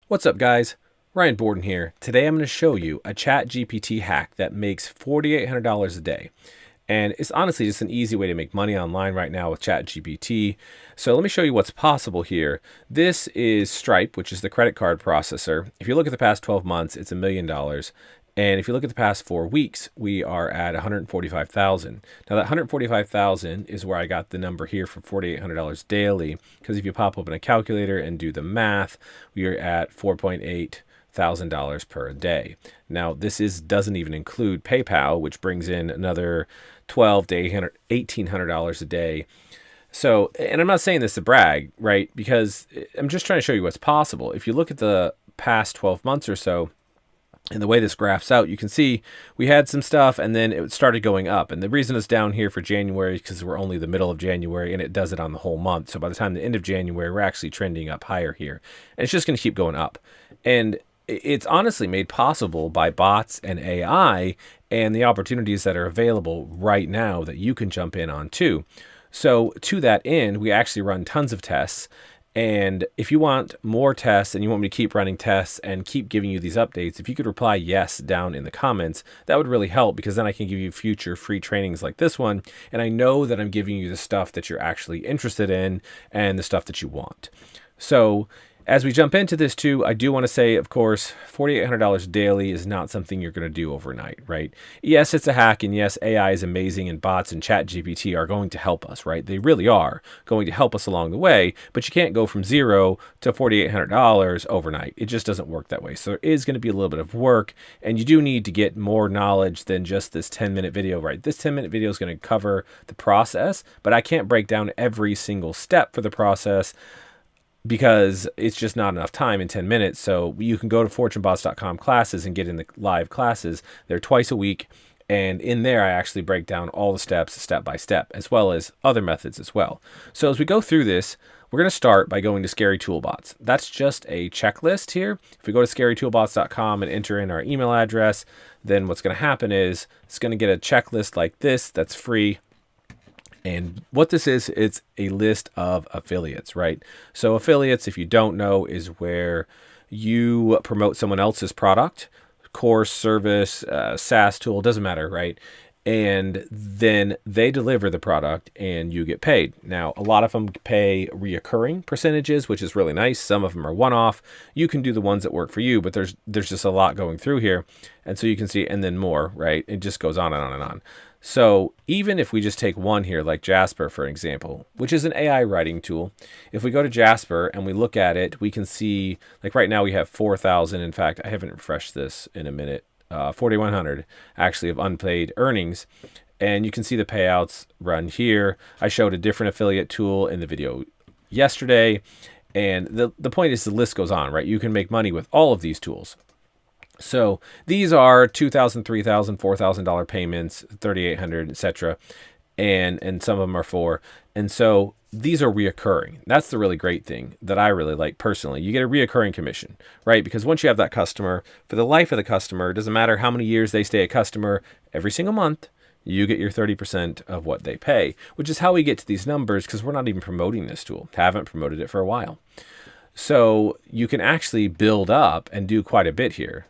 What's up, guys? Ryan Borden here. Today I'm going to show you a Chat GPT hack that makes $4,800 a day. And it's honestly just an easy way to make money online right now with Chat GPT. So let me show you what's possible here. This is Stripe, which is the credit card processor. If you look at the past 12 months, it's $1 million. And if you look at the past 4 weeks, we are at 145,000. Now that 145,000 is where I got the number here for $4,800 daily. Because if you pop open a calculator and do the math, we are at $4,800 per day. Now this doesn't even include PayPal, which brings in another $1,200 to $1,800 a day. So, and I'm not saying this to brag, right? Because I'm just trying to show you what's possible. If you look at the past 12 months or so, and the way this graphs out, you can see we had some stuff and then it started going up. And the reason it's down here for January is because we're only the middle of January and it does it on the whole month. So by the time the end of January, we're actually trending up higher here. And it's just going to keep going up. And it's honestly made possible by bots and AI and the opportunities that are available right now that you can jump in on too. So to that end, we actually run tons of tests. And if you want more tests and you want me to keep running tests and keep giving you these updates, if you could reply yes down in the comments, that would really help, because then I can give you future free trainings like this one. And I know that I'm giving you the stuff that you're actually interested in and the stuff that you want. So as we jump into this too, I do want to say, of course, $4,800 daily is not something you're going to do overnight, right? Yes, it's a hack, and yes, AI is amazing, and bots and Chat GPT are going to help us, right? They really are going to help us along the way, but you can't go from zero to $4,800 overnight. It just doesn't work that way. So there is going to be a little bit of work, and you do need to get more knowledge than just this 10-minute video, right? This 10-minute video is going to cover the process, but I can't break down every single step for the process, because it's just not enough time in 10 minutes. So you can go to fortunebots.com classes and get in the live classes. They're twice a week. And in there, I actually break down all the steps step by step, as well as other methods as well. So as we go through this, we're going to start by going to Scary Toolbots. That's just a checklist here. If we go to scarytoolbots.com and enter in our email address, then what's going to happen is it's going to get a checklist like this that's free. And what this is, it's a list of affiliates, right? So affiliates, if you don't know, is where you promote someone else's product, course, service, SaaS tool, doesn't matter, right? And then they deliver the product and you get paid. Now, a lot of them pay reoccurring percentages, which is really nice. Some of them are one-off. You can do the ones that work for you, but there's just a lot going through here. And so you can see, and then more, right? It just goes on and on and on. So even if we just take one here, like Jasper, for example, which is an AI writing tool, if we go to Jasper and we look at it, we can see, like right now we have 4,000. In fact, I haven't refreshed this in a minute. 4,100 actually of unpaid earnings. And you can see the payouts run here. I showed a different affiliate tool in the video yesterday. And the point is the list goes on, right? You can make money with all of these tools. So these are $2,000, $3,000, $4,000 payments, $3,800, etc. And some of them are $4,000. And so these are reoccurring. That's the really great thing that I really like personally. You get a reoccurring commission, right? Because once you have that customer, for the life of the customer, it doesn't matter how many years they stay a customer, every single month, you get your 30% of what they pay, which is how we get to these numbers, because we're not even promoting this tool. Haven't promoted it for a while. So you can actually build up and do quite a bit here.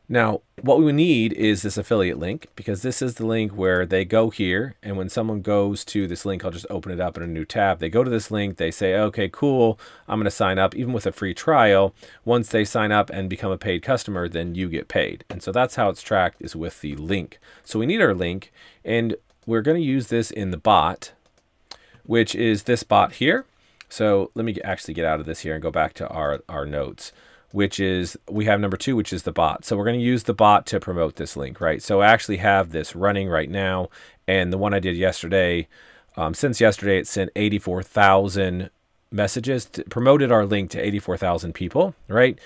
Now, what we need is this affiliate link, because this is the link where they go here. And when someone goes to this link, I'll just open it up in a new tab. They go to this link, they say, okay, cool, I'm going to sign up, even with a free trial. Once they sign up and become a paid customer, then you get paid. And so that's how it's tracked, is with the link. So we need our link, and we're going to use this in the bot, which is this bot here. So let me actually get out of this here and go back to our notes, which is, we have number 2, which is the bot. So we're going to use the bot to promote this link, right? So I actually have this running right now. And the one I did yesterday, since yesterday, it sent 84,000 messages, promoted our link to 84,000 people, right?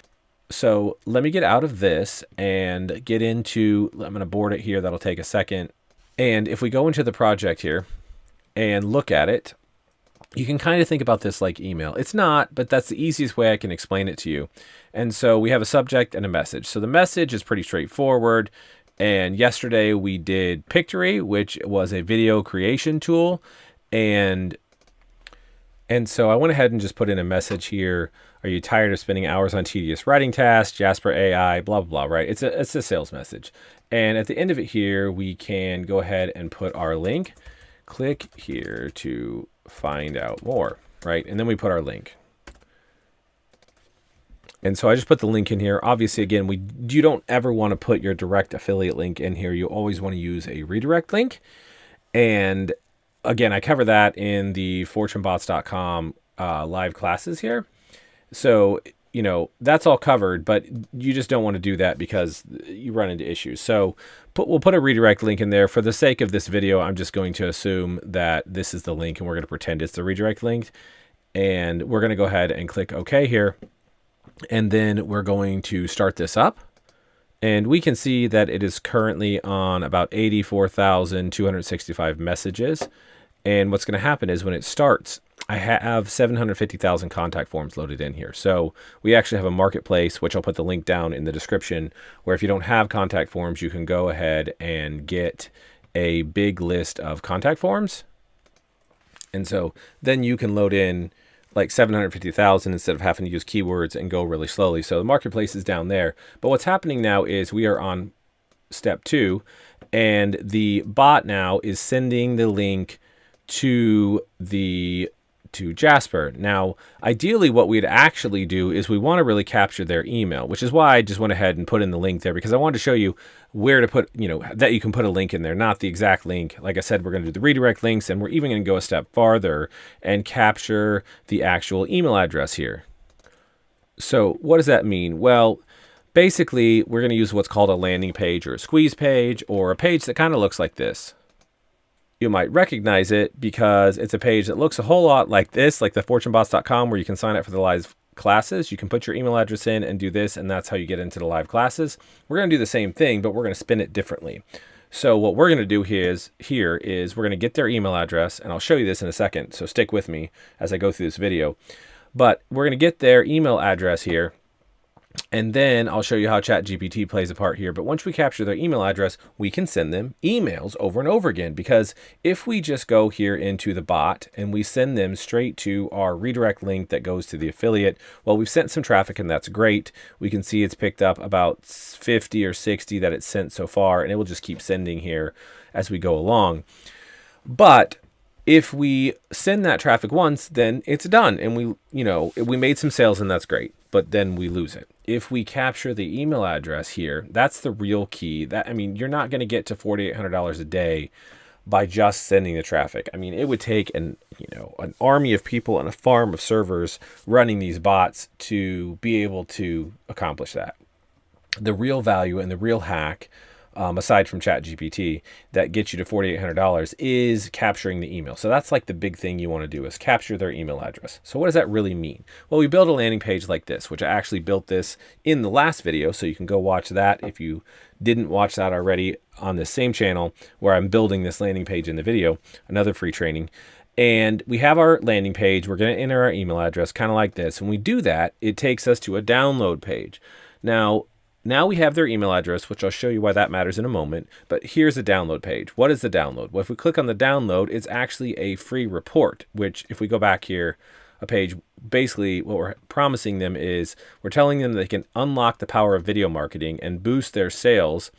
So let me get out of this and get into, I'm going to board it here. That'll take a second. And if we go into the project here and look at it, you can kind of think about this like email. It's not, but that's the easiest way I can explain it to you. And so we have a subject and a message. So the message is pretty straightforward. And yesterday we did Pictory, which was a video creation tool. And And so I went ahead and just put in a message here. Are you tired of spending hours on tedious writing tasks? Jasper AI, blah, blah, blah, right? It's a sales message. And at the end of it here, we can go ahead and put our link. Click here to find out more, right? And then we put our link. And so I just put the link in here. Obviously, again, you don't ever want to put your direct affiliate link in here. You always want to use a redirect link. And again, I cover that in the fortunebots.com live classes here. So, you know, that's all covered, but you just don't want to do that because you run into issues. So we'll put a redirect link in there. For the sake of this video, I'm just going to assume that this is the link and we're going to pretend it's the redirect link. And we're going to go ahead and click OK here. And then we're going to start this up. And we can see that it is currently on about 84,265 messages. And what's going to happen is when it starts, I have 750,000 contact forms loaded in here. So we actually have a marketplace, which I'll put the link down in the description, where if you don't have contact forms, you can go ahead and get a big list of contact forms. And so then you can load in like 750,000 instead of having to use keywords and go really slowly. So the marketplace is down there. But what's happening now is we are on step 2, and the bot now is sending the link to Jasper. Now, ideally what we'd actually do is we want to really capture their email, which is why I just went ahead and put in the link there, because I wanted to show you where to put, you know, that you can put a link in there, not the exact link. Like I said, we're going to do the redirect links, and we're even going to go a step farther and capture the actual email address here. So what does that mean? Well, basically, we're going to use what's called a landing page or a squeeze page, or a page that kind of looks like this. You might recognize it because it's a page that looks a whole lot like this, like the fortunebots.com, where you can sign up for the live classes. You can put your email address in and do this, and that's how you get into the live classes. We're going to do the same thing, but we're going to spin it differently. So what we're going to do is we're going to get their email address, and I'll show you this in a second, so stick with me as I go through this video. But we're going to get their email address here, and then I'll show you how Chat GPT plays a part here. But once we capture their email address, we can send them emails over and over again. Because if we just go here into the bot and we send them straight to our redirect link that goes to the affiliate, well, we've sent some traffic, and that's great. We can see it's picked up about 50 or 60 that it's sent so far, and it will just keep sending here as we go along. But if we send that traffic once, then it's done, and we made some sales, and that's great, but then we lose it. If we capture the email address here, that's the real key. You're not going to get to $4,800 a day by just sending the traffic. I mean, it would take an army of people and a farm of servers running these bots to be able to accomplish that. The real value and the real hack, aside from Chat GPT, that gets you to $4,800 is capturing the email. So that's like the big thing you want to do, is capture their email address. So what does that really mean? Well, we build a landing page like this, which I actually built this in the last video, so you can go watch that if you didn't watch that already on the same channel where I'm building this landing page in the video, another free training. And we have our landing page. We're going to enter our email address kind of like this. When we do that, it takes us to a download page. Now we have their email address, which I'll show you why that matters in a moment. But here's the download page. What is the download? Well, if we click on the download, it's actually a free report, which if we go back here a page, basically what we're promising them is we're telling them they can unlock the power of video marketing and boost their sales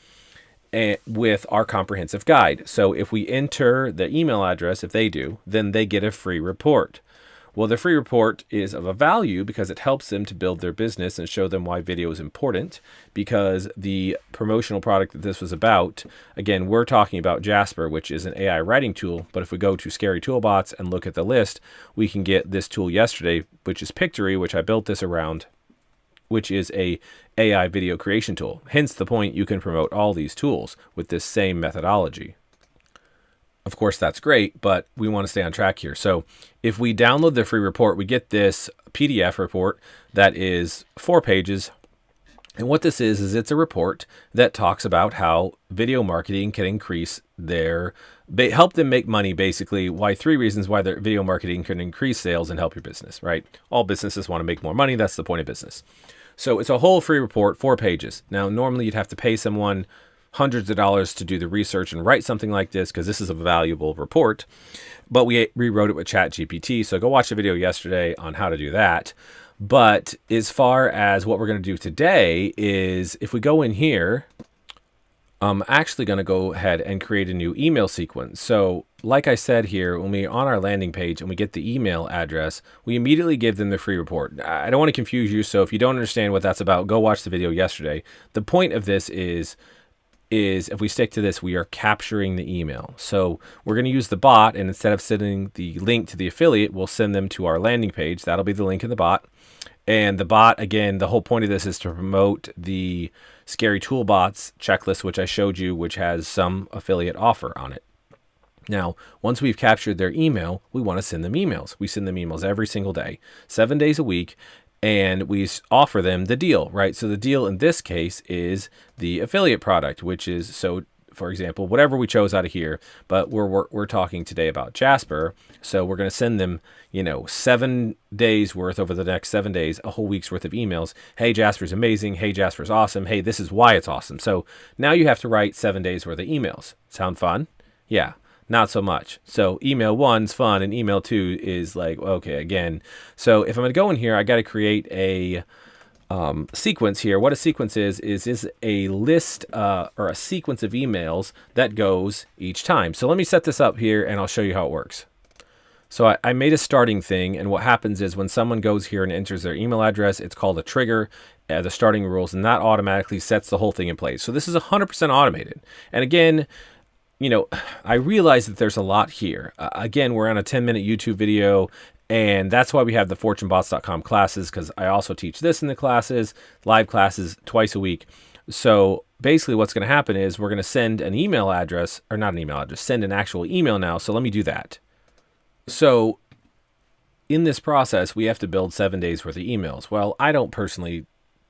with our comprehensive guide. So if we enter the email address, if they do, then they get a free report. Well, the free report is of a value because it helps them to build their business and show them why video is important, because the promotional product that this was about, again, we're talking about Jasper, which is an AI writing tool. But if we go to Scary Toolbots and look at the list, we can get this tool yesterday, which is Pictory, which I built this around, which is a AI video creation tool. Hence the point, you can promote all these tools with this same methodology. Of course, that's great, but we want to stay on track here. So if we download the free report, we get this PDF report that is 4 pages. And what this is it's a report that talks about how video marketing can increase help them make money, basically, 3 reasons why their video marketing can increase sales and help your business, right? All businesses want to make more money. That's the point of business. So it's a whole free report, 4 pages. Now, normally you'd have to pay someone hundreds of dollars to do the research and write something like this because this is a valuable report. But we rewrote it with Chat GPT. So go watch the video yesterday on how to do that. But as far as what we're going to do today is if we go in here, I'm actually going to go ahead and create a new email sequence. So like I said here, when we're on our landing page and we get the email address, we immediately give them the free report. I don't want to confuse you. So if you don't understand what that's about, go watch the video yesterday. The point of this is if we stick to this, we are capturing the email. So we're going to use the bot, and instead of sending the link to the affiliate, we'll send them to our landing page. That'll be the link in the bot. And the bot, again, the whole point of this is to promote the Scary Toolbots checklist, which I showed you, which has some affiliate offer on it. Now, once we've captured their email, we want to send them emails. We send them emails every single day, 7 days a week, and we offer them the deal, right? So the deal in this case is the affiliate product, which is, so for example, whatever we chose out of here, but we're talking today about Jasper. So we're going to send them, 7 days worth over the next 7 days, a whole week's worth of emails. Hey, Jasper's amazing. Hey, Jasper's awesome. Hey, this is why it's awesome. So now you have to write 7 days worth of emails. Sound fun? Yeah. Not so much. So email 1's fun and email 2 is like, okay, again. So if I'm going to go in here, I got to create a sequence here. What a sequence is a list or a sequence of emails that goes each time. So let me set this up here and I'll show you how it works. So I made a starting thing, and what happens is when someone goes here and enters their email address, it's called a trigger, the starting rules, and that automatically sets the whole thing in place. So this is 100% automated. And again, I realize that there's a lot here. Again, we're on a 10-minute YouTube video, and that's why we have the fortunebots.com classes, because I also teach this in the classes, live classes twice a week. So basically what's going to happen is we're going to send an email address, or not an email address, send an actual email now. So let me do that. So in this process, we have to build 7 days worth of emails. Well, I don't personally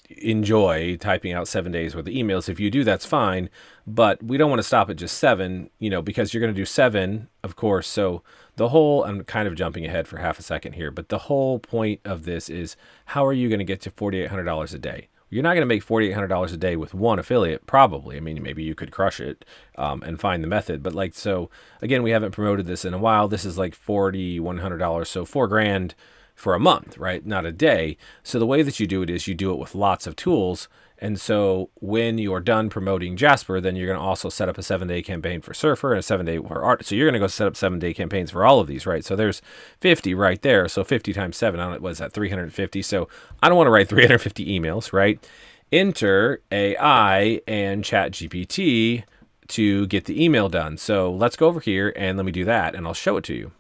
enjoy typing out 7 days worth of emails. If you do, that's fine, but we don't want to stop at just 7, because you're going to do 7, of course. So the whole, I'm kind of jumping ahead for half a second here, but the whole point of this is how are you going to get to $4,800 a day? You're not going to make $4,800 a day with one affiliate, probably. I mean, maybe you could crush it and find the method, but so again, we haven't promoted this in a while. This is like $4,100, so $4,000 for a month, right? Not a day. So the way that you do it is you do it with lots of tools. And so when you're done promoting Jasper, then you're going to also set up a 7-day campaign for Surfer and a 7-day for Art. So you're going to go set up 7-day campaigns for all of these, right? So there's 50 right there. So 50 times 7, I don't know, what is that, 350? So I don't want to write 350 emails, right? Enter AI and Chat GPT to get the email done. So let's go over here and let me do that, and I'll show it to you.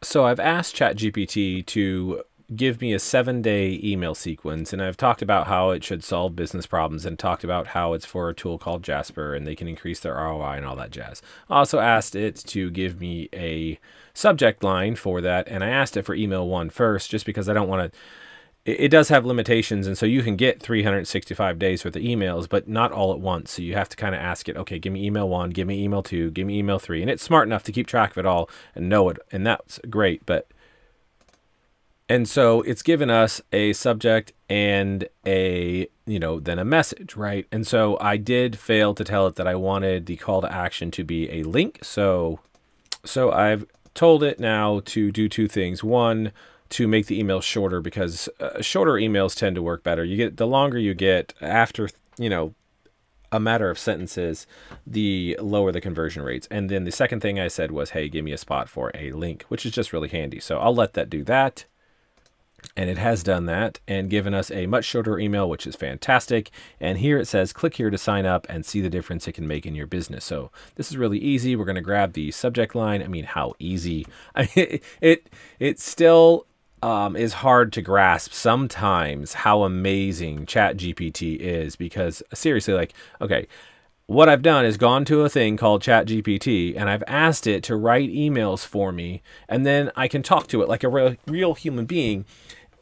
So I've asked Chat GPT to give me a 7-day email sequence, and I've talked about how it should solve business problems and talked about how it's for a tool called Jasper and they can increase their ROI and all that jazz. I also asked it to give me a subject line for that, and I asked it for email 1 first just because I don't want to. It does have limitations, and so you can get 365 days worth of emails, but not all at once. So you have to kind of ask it, okay, give me email 1, give me email 2, give me email 3. And it's smart enough to keep track of it all and know it, and that's great. And so it's given us a subject and then a message, right? And so I did fail to tell it that I wanted the call to action to be a link. So I've told it now to do 2 things. One, to make the email shorter, because shorter emails tend to work better. The longer you get after, a matter of sentences, the lower the conversion rates. And then the second thing I said was, hey, give me a spot for a link, which is just really handy. So I'll let that do that. And it has done that and given us a much shorter email, which is fantastic. And here it says, click here to sign up and see the difference it can make in your business. So this is really easy. We're going to grab the subject line. I mean, how easy? It still is hard to grasp sometimes how amazing Chat GPT is, because seriously, okay, what I've done is gone to a thing called Chat GPT and I've asked it to write emails for me, and then I can talk to it like a real human being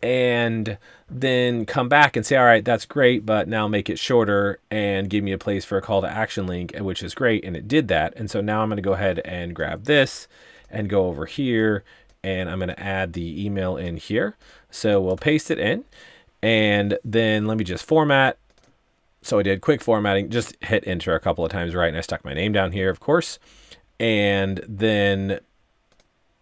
and then come back and say, all right, that's great, but now make it shorter and give me a place for a call to action link, which is great. And it did that. And so now I'm going to go ahead and grab this and go over here, and I'm going to add the email in here. So we'll paste it in, and then let me just format So I did quick formatting, just hit enter a couple of times, right? And I stuck my name down here, of course. And then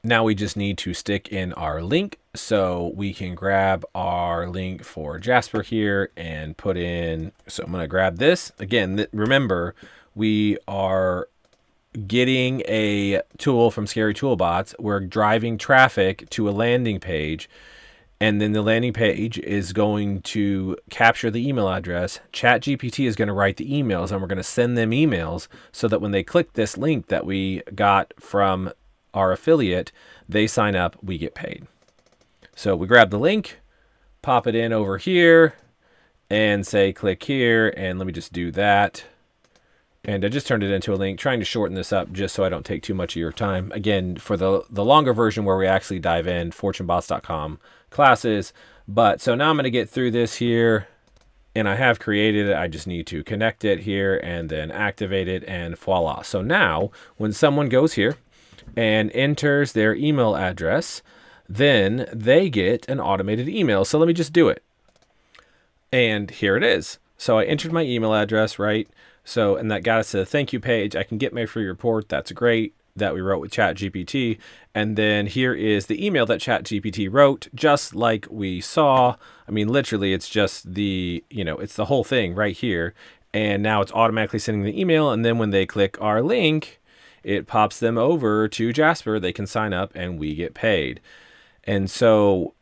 now we just need to stick in our link. So we can grab our link for Jasper here and put in, so I'm going to grab this. Again, remember, we are getting a tool from Scary Toolbots. We're driving traffic to a landing page, and then the landing page is going to capture the email address. Chat GPT is going to write the emails, and we're going to send them emails so that when they click this link that we got from our affiliate, they sign up, we get paid. So we grab the link, pop it in over here, and say click here, and let me just do that. And I just turned it into a link, trying to shorten this up just so I don't take too much of your time. Again, for the longer version where we actually dive in, fortuneboss.com classes. But so now I'm going to get through this here, and I have created it. I just need to connect it here and then activate it, and voila. So now when someone goes here and enters their email address, then they get an automated email. So let me just do it. And here it is. So I entered my email address, right? So, and that got us to the thank you page. I can get my free report. That's great, that we wrote with Chat GPT. And then here is the email that Chat GPT wrote, just like we saw. I mean, literally, it's just the, it's the whole thing right here. And now it's automatically sending the email. And then when they click our link, it pops them over to Jasper. They can sign up and we get paid. And so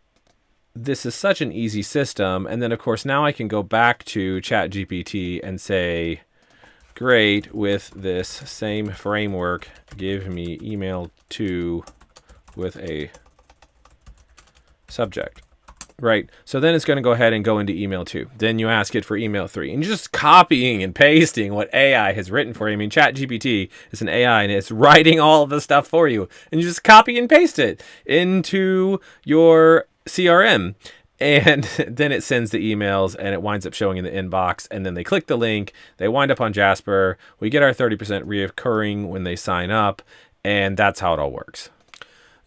this is such an easy system. And then, of course, now I can go back to Chat GPT and say, great, with this same framework, give me email to with a subject, right? So then it's going to go ahead and go into email 2. Then you ask it for email 3, and you're just copying and pasting what AI has written for you. I mean, Chat GPT is an AI, and it's writing all of the stuff for you, and you just copy and paste it into your CRM. And then it sends the emails, and it winds up showing in the inbox. And then they click the link. They wind up on Jasper. We get our 30% reoccurring when they sign up. And that's how it all works.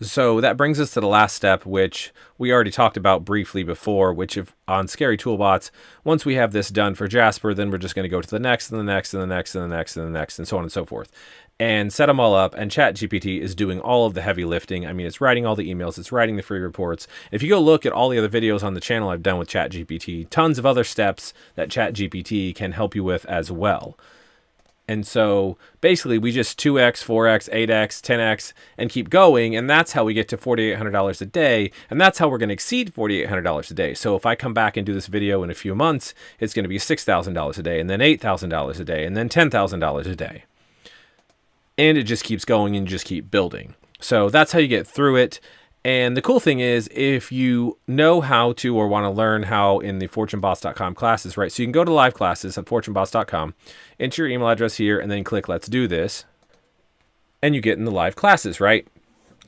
So that brings us to the last step, which we already talked about briefly before, which if on Scary Toolbots, once we have this done for Jasper, then we're just going to go to the next and the next and the next and the next and the next and so on and so forth. And set them all up, and Chat GPT is doing all of the heavy lifting. I mean, it's writing all the emails, it's writing the free reports. If you go look at all the other videos on the channel I've done with Chat GPT, tons of other steps that Chat GPT can help you with as well. And so basically we just 2x, 4x, 8x, 10x, and keep going. And that's how we get to $4,800 a day. And that's how we're going to exceed $4,800 a day. So if I come back and do this video in a few months, it's going to be $6,000 a day, and then $8,000 a day, and then $10,000 a day. And it just keeps going and just keep building. So that's how you get through it. And the cool thing is, if you know how to or want to learn how in the fortuneboss.com classes, right? So you can go to live classes at fortuneboss.com, enter your email address here, and then click Let's Do This. And you get in the live classes, right?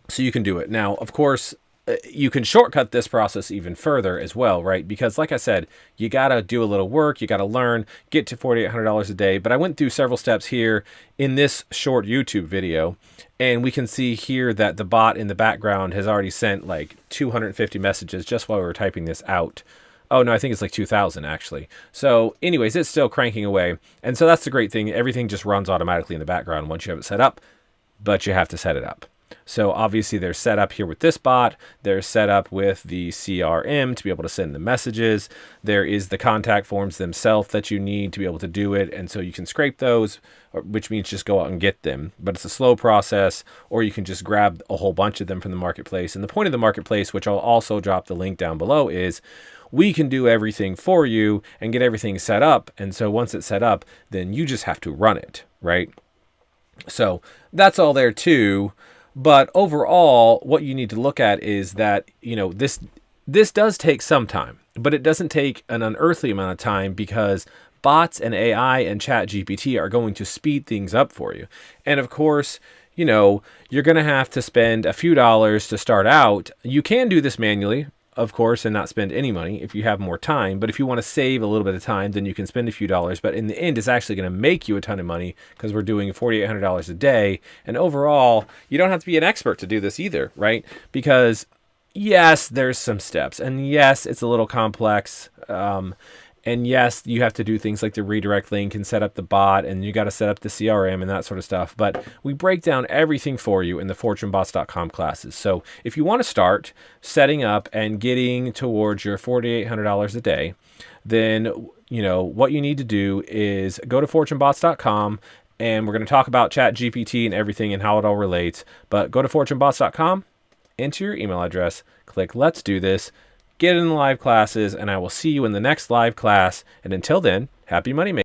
So you can do it. Now, of course, you can shortcut this process even further as well, right? Because like I said, you got to do a little work, you got to learn, get to $4,800 a day. But I went through several steps here in this short YouTube video, and we can see here that the bot in the background has already sent like 250 messages just while we were typing this out. Oh no, I think it's like 2,000 actually. So anyways, it's still cranking away. And so that's the great thing. Everything just runs automatically in the background once you have it set up, but you have to set it up. So obviously they're set up here with this bot. They're set up with the CRM to be able to send the messages. There is the contact forms themselves that you need to be able to do it. And so you can scrape those, which means just go out and get them. But it's a slow process, or you can just grab a whole bunch of them from the marketplace. And the point of the marketplace, which I'll also drop the link down below, is we can do everything for you and get everything set up. And so once it's set up, then you just have to run it, right? So that's all there too. But overall, what you need to look at is that, this does take some time, but it doesn't take an unearthly amount of time, because bots and AI and Chat GPT are going to speed things up for you. And of course, you're going to have to spend a few dollars to start out. You can do this manually, of course, and not spend any money if you have more time. But if you want to save a little bit of time, then you can spend a few dollars. But in the end, it's actually going to make you a ton of money, because we're doing $4,800 a day. And overall, you don't have to be an expert to do this either, right? Because yes, there's some steps, and yes, it's a little complex. And yes, you have to do things like the redirect link and set up the bot, and you got to set up the CRM and that sort of stuff. But we break down everything for you in the fortunebots.com classes. So if you want to start setting up and getting towards your $4,800 a day, then what you need to do is go to fortunebots.com, and we're going to talk about Chat GPT and everything and how it all relates. But go to fortunebots.com, enter your email address, click Let's Do This, get in the live classes, and I will see you in the next live class. And until then, happy money making.